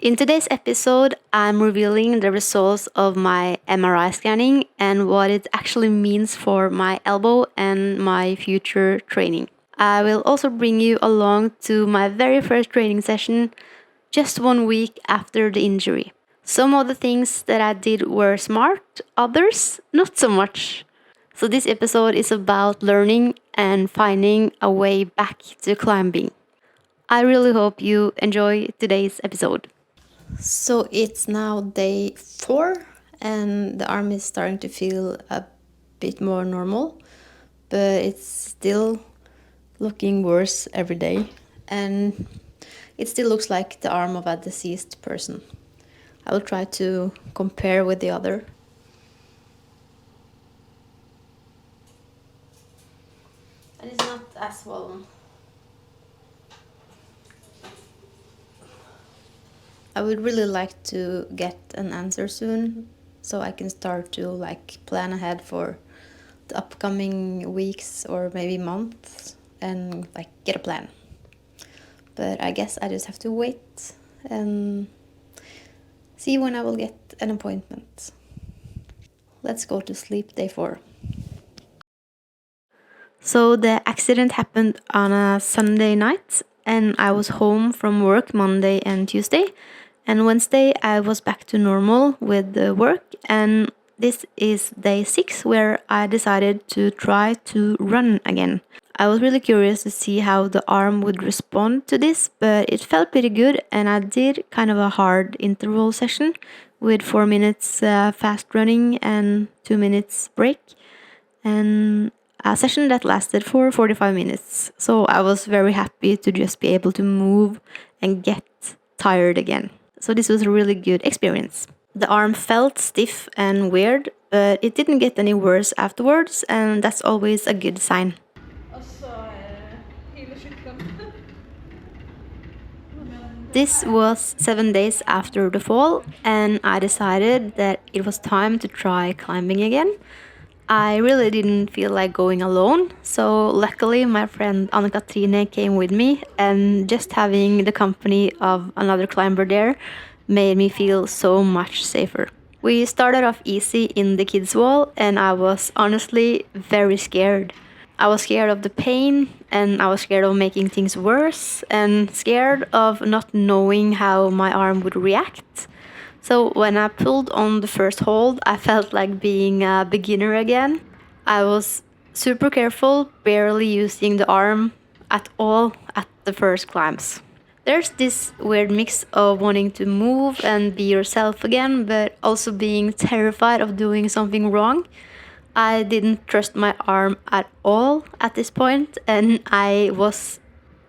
In today's episode, I'm revealing the results of my MRI scanning and what it actually means for my elbow and my future training. I will also bring you along to my very first training session just 1 week after the injury. Some of the things that I did were smart, others not so much. So, this episode is about learning and finding a way back to climbing. I really hope you enjoy today's episode. So it's now day 4, and the arm is starting to feel a bit more normal, but it's still looking worse every day, and it still looks like the arm of a deceased person. I will try to compare with the other. And it's not as swollen. I would really like to get an answer soon, so I can start to plan ahead for the upcoming weeks or maybe months and get a plan. But I guess I just have to wait and see when I will get an appointment. Let's go to sleep day 4. So the accident happened on a Sunday night, and I was home from work Monday and Tuesday. And Wednesday I was back to normal with the work, and this is day 6 where I decided to try to run again. I was really curious to see how the arm would respond to this, but it felt pretty good, and I did kind of a hard interval session with 4 minutes fast running and 2 minutes break, and a session that lasted for 45 minutes. So I was very happy to just be able to move and get tired again. So this was a really good experience. The arm felt stiff and weird, but it didn't get any worse afterwards, and that's always a good sign. This was 7 days after the fall, and I decided that it was time to try climbing again. I really didn't feel like going alone, so luckily my friend Anne-Katrine came with me, and just having the company of another climber there made me feel so much safer. We started off easy in the kids' wall, and I was honestly very scared. I was scared of the pain, and I was scared of making things worse, and scared of not knowing how my arm would react. So when I pulled on the first hold, I felt like being a beginner again. I was super careful, barely using the arm at all at the first climbs. There's this weird mix of wanting to move and be yourself again, but also being terrified of doing something wrong. I didn't trust my arm at all at this point, and I was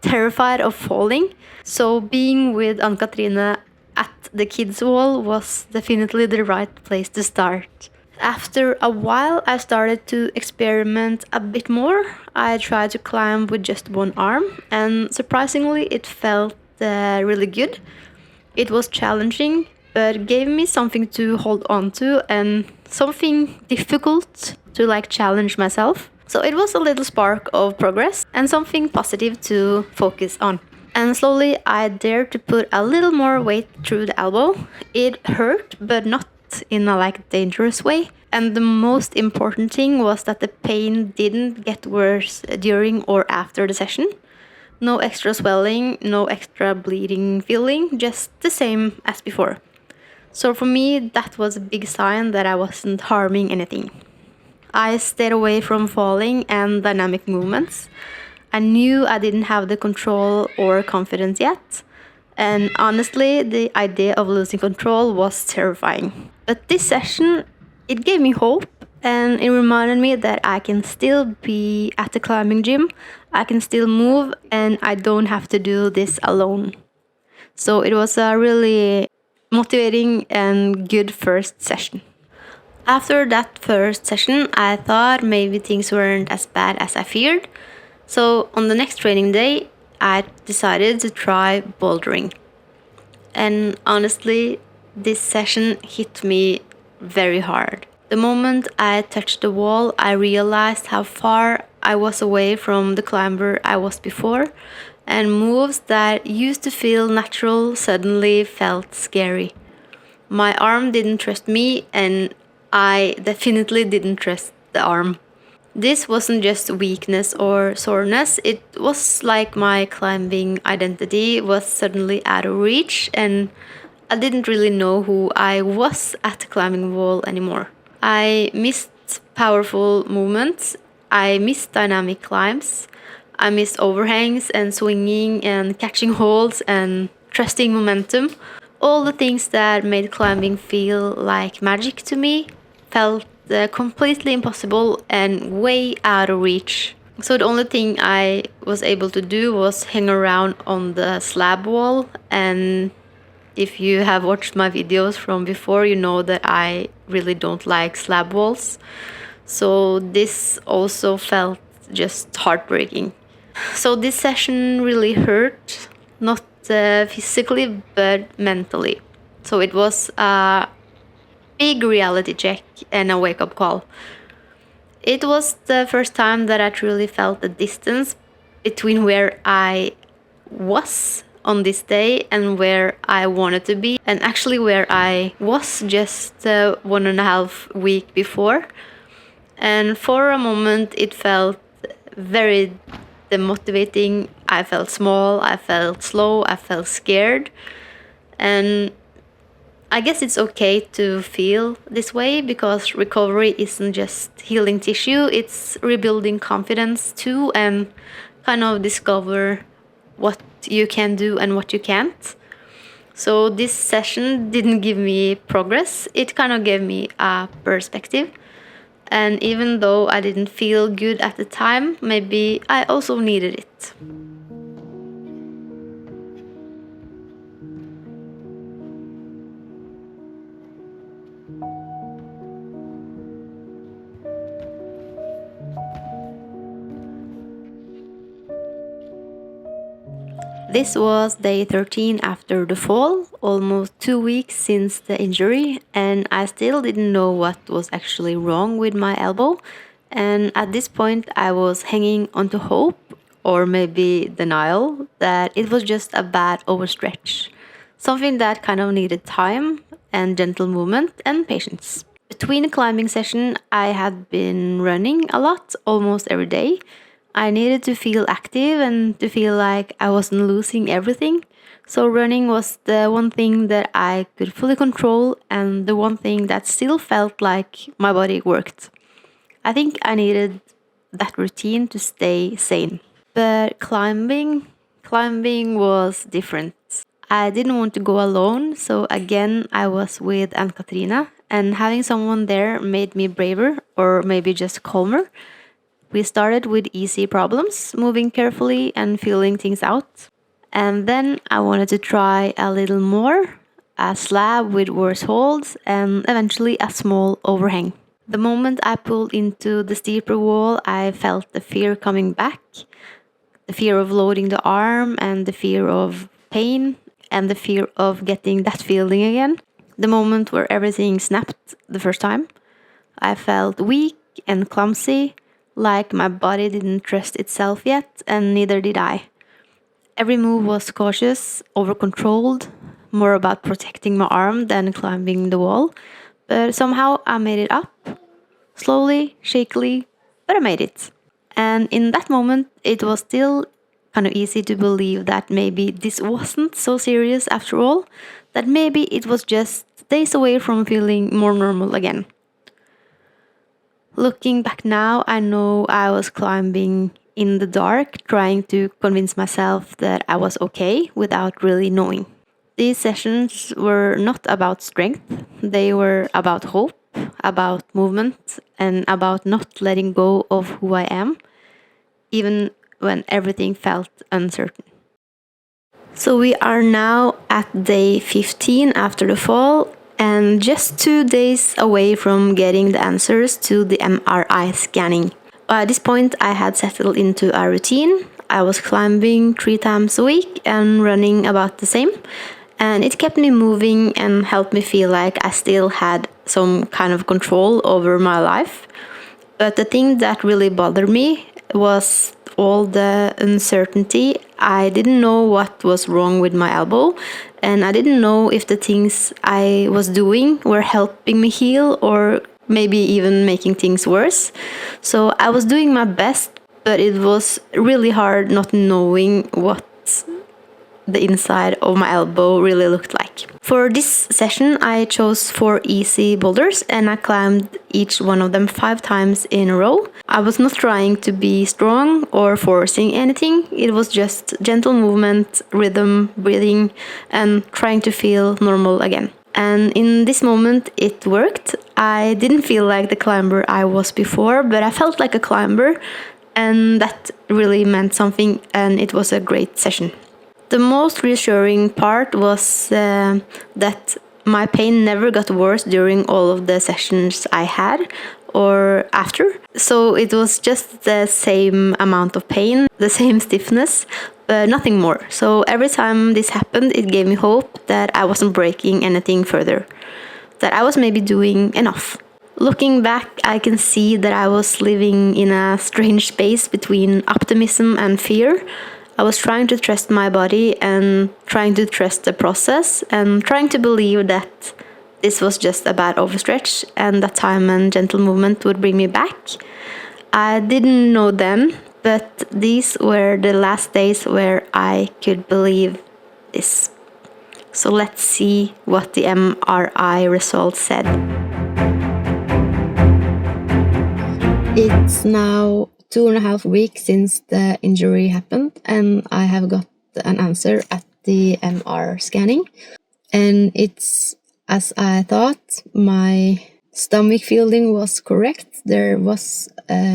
terrified of falling. So being with Ann-Katrine at the kids' wall was definitely the right place to start. After a while, I started to experiment a bit more. I tried to climb with just one arm, and surprisingly, it felt really good. It was challenging, but gave me something to hold on to and something difficult to challenge myself. So it was a little spark of progress and something positive to focus on. And slowly I dared to put a little more weight through the elbow. It hurt, but not in a dangerous way. And the most important thing was that the pain didn't get worse during or after the session. No extra swelling, no extra bleeding feeling, just the same as before. So for me, that was a big sign that I wasn't harming anything. I stayed away from falling and dynamic movements. I knew I didn't have the control or confidence yet. And honestly, the idea of losing control was terrifying. But this session, it gave me hope, and it reminded me that I can still be at the climbing gym, I can still move, and I don't have to do this alone. So it was a really motivating and good first session. After that first session, I thought maybe things weren't as bad as I feared. So on the next training day, I decided to try bouldering. And honestly, this session hit me very hard. The moment I touched the wall, I realized how far I was away from the climber I was before, and moves that used to feel natural suddenly felt scary. My arm didn't trust me, and I definitely didn't trust the arm. This wasn't just weakness or soreness, it was like my climbing identity was suddenly out of reach, and I didn't really know who I was at the climbing wall anymore. I missed powerful movements, I missed dynamic climbs, I missed overhangs and swinging and catching holds and trusting momentum. All the things that made climbing feel like magic to me felt completely impossible and way out of reach. So the only thing I was able to do was hang around on the slab wall. And if you have watched my videos from before, you know that I really don't like slab walls. So this also felt just heartbreaking. So this session really hurt, not physically but mentally. So it was a big reality check and a wake up call. It was the first time that I truly felt the distance between where I was on this day and where I wanted to be, and actually where I was just 1.5 weeks before. And for a moment, it felt very demotivating. I felt small, I felt slow, I felt scared. And I guess it's okay to feel this way because recovery isn't just healing tissue, it's rebuilding confidence too, and kind of discover what you can do and what you can't. So this session didn't give me progress, it kind of gave me a perspective. And even though I didn't feel good at the time, maybe I also needed it. This was day 13 after the fall, almost 2 weeks since the injury, and I still didn't know what was actually wrong with my elbow. And at this point, I was hanging onto hope, or maybe denial, that it was just a bad overstretch. Something that kind of needed time and gentle movement and patience. Between a climbing session, I had been running a lot, almost every day. I needed to feel active and to feel like I wasn't losing everything. So running was the one thing that I could fully control and the one thing that still felt like my body worked. I think I needed that routine to stay sane. But climbing was different. I didn't want to go alone, so again I was with Aunt Katrina, and having someone there made me braver or maybe just calmer. We started with easy problems, moving carefully and feeling things out. And then I wanted to try a little more, a slab with worse holds, and eventually a small overhang. The moment I pulled into the steeper wall, I felt the fear coming back, the fear of loading the arm, and the fear of pain, and the fear of getting that feeling again. The moment where everything snapped the first time. I felt weak and clumsy, like my body didn't trust itself yet, and neither did I. Every move was cautious, over-controlled, more about protecting my arm than climbing the wall. But somehow I made it up, slowly, shakily, but I made it. And in that moment, it was still kind of easy to believe that maybe this wasn't so serious after all, that maybe it was just days away from feeling more normal again. Looking back now, I know I was climbing in the dark, trying to convince myself that I was okay without really knowing. These sessions were not about strength, they were about hope, about movement, and about not letting go of who I am, even when everything felt uncertain. So we are now at day 15 after the fall, and just 2 days away from getting the answers to the MRI scanning. By this point, I had settled into a routine. I was climbing 3 times a week and running about the same, and it kept me moving and helped me feel like I still had some kind of control over my life. But the thing that really bothered me was all the uncertainty I didn't know what was wrong with my elbow, and I didn't know if the things I was doing were helping me heal or maybe even making things worse. So I was doing my best, but it was really hard not knowing what the inside of my elbow really looked like. For this session, I chose 4 easy boulders and I climbed each one of them 5 times in a row. I was not trying to be strong or forcing anything. It was just gentle movement, rhythm, breathing, and trying to feel normal again. And in this moment, it worked. I didn't feel like the climber I was before, but I felt like a climber, and that really meant something, and it was a great session. The most reassuring part was that my pain never got worse during all of the sessions I had or after. So it was just the same amount of pain, the same stiffness, but nothing more. So every time this happened, it gave me hope that I wasn't breaking anything further, that I was maybe doing enough. Looking back, I can see that I was living in a strange space between optimism and fear. I was trying to trust my body and trying to trust the process and trying to believe that this was just a bad overstretch and that time and gentle movement would bring me back. I didn't know then, but these were the last days where I could believe this. So let's see what the MRI results said. It's now 2.5 weeks since the injury happened, and I have got an answer at the MR scanning. And it's as I thought. My stomach feeling was correct. There was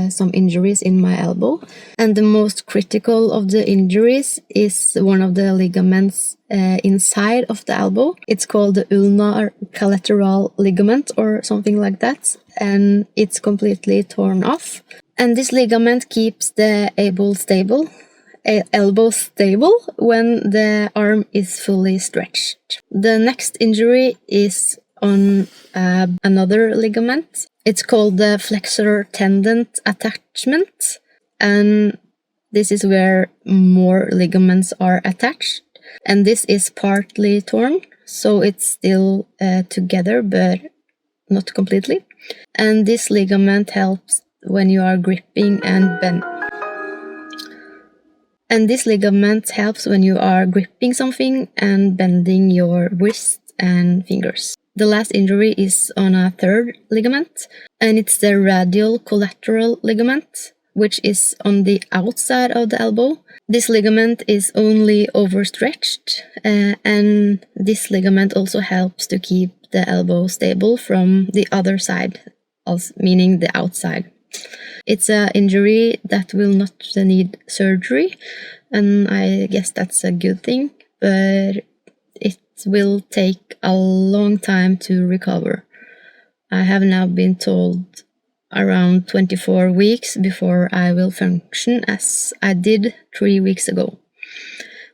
some injuries in my elbow, and the most critical of the injuries is one of the ligaments inside of the elbow. It's called the ulnar collateral ligament or something like that, and it's completely torn off. And this ligament keeps the elbow stable when the arm is fully stretched. The next injury is on another ligament. It's called the flexor tendon attachment, and this is where more ligaments are attached. And this is partly torn, so it's still together, but not completely. And this ligament helps when you are gripping and bend. And this ligament helps when you are gripping something and bending your wrist and fingers. The last injury is on a third ligament, and it's the radial collateral ligament, which is on the outside of the elbow. This ligament is only overstretched, and this ligament also helps to keep the elbow stable from the other side, meaning the outside. It's an injury that will not need surgery, and I guess that's a good thing, but it will take a long time to recover. I have now been told around 24 weeks before I will function as I did 3 weeks ago.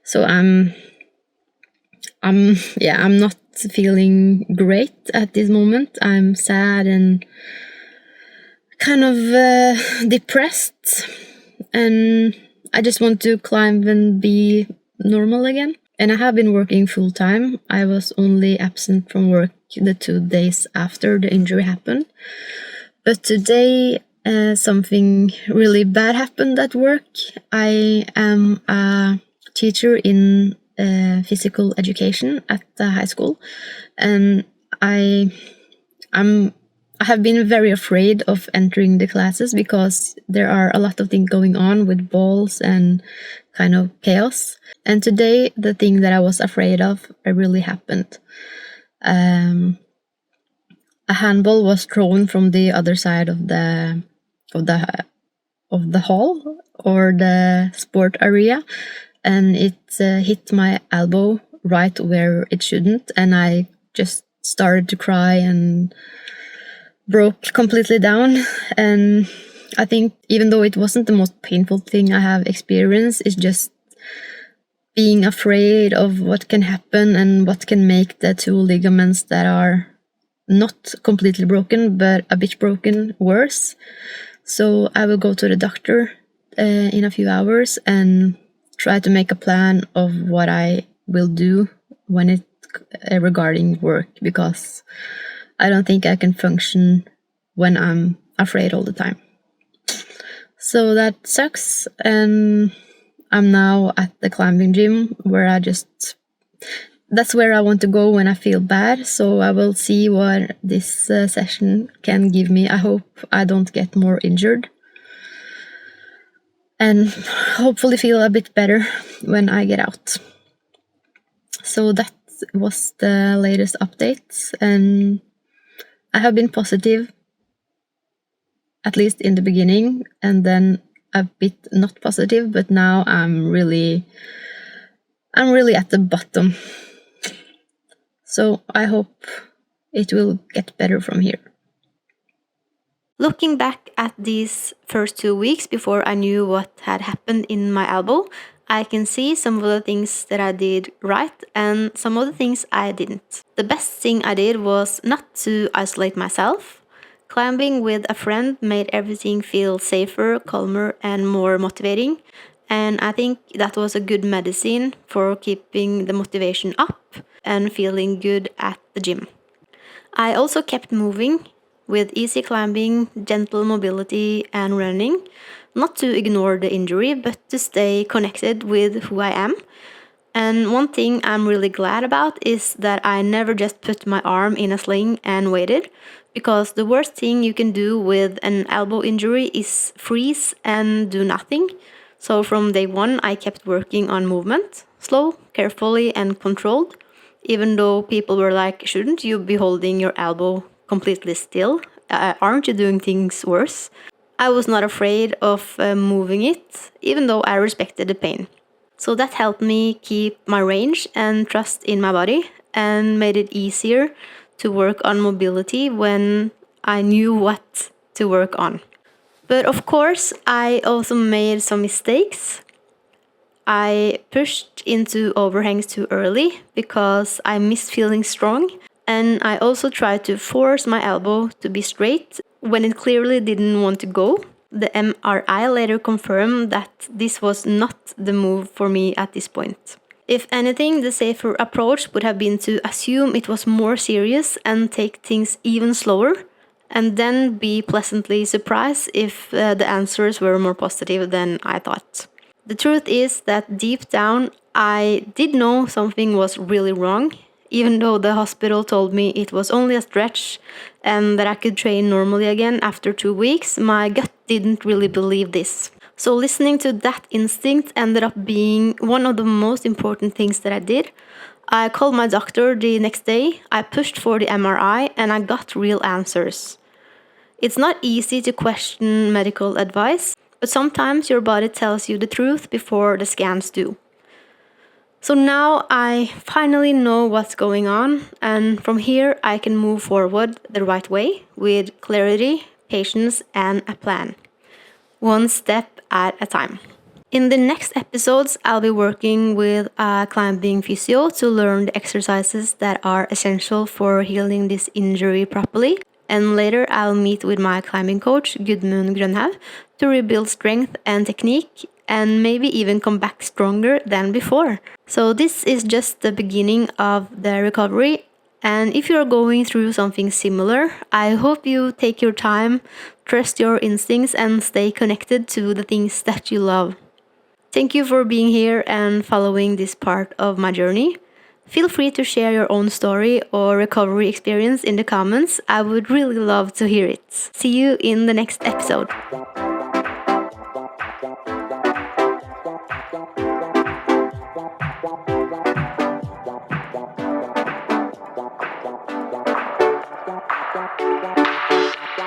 So I'm not feeling great at this moment. I'm sad and kind of depressed, and I just want to climb and be normal again. And I have been working full time. I was only absent from work the 2 days after the injury happened. But today something really bad happened at work. I am a teacher in physical education at the high school, and I have been very afraid of entering the classes because there are a lot of things going on with balls and kind of chaos. And today, the thing that I was afraid of really happened. A handball was thrown from the other side of the hall or the sport area, and it hit my elbow right where it shouldn't, and I just started to cry and broke completely down. And I think even though it wasn't the most painful thing I have experienced, it's just being afraid of what can happen and what can make the 2 ligaments that are not completely broken but a bit broken worse. So I will go to the doctor in a few hours and try to make a plan of what I will do when it regarding work, because I don't think I can function when I'm afraid all the time. So that sucks, and I'm now at the climbing gym where that's where I want to go when I feel bad. So I will see what this session can give me. I hope I don't get more injured, and hopefully feel a bit better when I get out. So that was the latest updates, and I have been positive, at least in the beginning, and then a bit not positive, but now I'm really at the bottom. So I hope it will get better from here. Looking back at these first 2 weeks before I knew what had happened in my elbow, I can see some of the things that I did right and some of the things I didn't. The best thing I did was not to isolate myself. Climbing with a friend made everything feel safer, calmer, and more motivating. And I think that was a good medicine for keeping the motivation up and feeling good at the gym. I also kept moving with easy climbing, gentle mobility, and running, not to ignore the injury, but to stay connected with who I am. And one thing I'm really glad about is that I never just put my arm in a sling and waited, because the worst thing you can do with an elbow injury is freeze and do nothing. So from day one, I kept working on movement, slow, carefully, and controlled, even though people were like, shouldn't you be holding your elbow completely still? Aren't you doing things worse? I was not afraid of moving it, even though I respected the pain. So that helped me keep my range and trust in my body, and made it easier to work on mobility when I knew what to work on. But of course, I also made some mistakes. I pushed into overhangs too early because I missed feeling strong, and I also tried to force my elbow to be straight when it clearly didn't want to go. The MRI later confirmed that this was not the move for me at this point. If anything, the safer approach would have been to assume it was more serious and take things even slower, and then be pleasantly surprised if the answers were more positive than I thought. The truth is that deep down, I did know something was really wrong, even though the hospital told me it was only a stretch and that I could train normally again after 2 weeks. My gut didn't really believe this. So listening to that instinct ended up being one of the most important things that I did. I called my doctor the next day, I pushed for the MRI, and I got real answers. It's not easy to question medical advice, but sometimes your body tells you the truth before the scans do. So now I finally know what's going on, and from here I can move forward the right way with clarity, patience, and a plan. One step at a time. In the next episodes, I'll be working with a climbing physio to learn the exercises that are essential for healing this injury properly. And later, I'll meet with my climbing coach, Gudmund Grønhaug, to rebuild strength and technique, and maybe even come back stronger than before. So this is just the beginning of the recovery. And if you're going through something similar, I hope you take your time, trust your instincts, and stay connected to the things that you love. Thank you for being here and following this part of my journey. Feel free to share your own story or recovery experience in the comments. I would really love to hear it. See you in the next episode.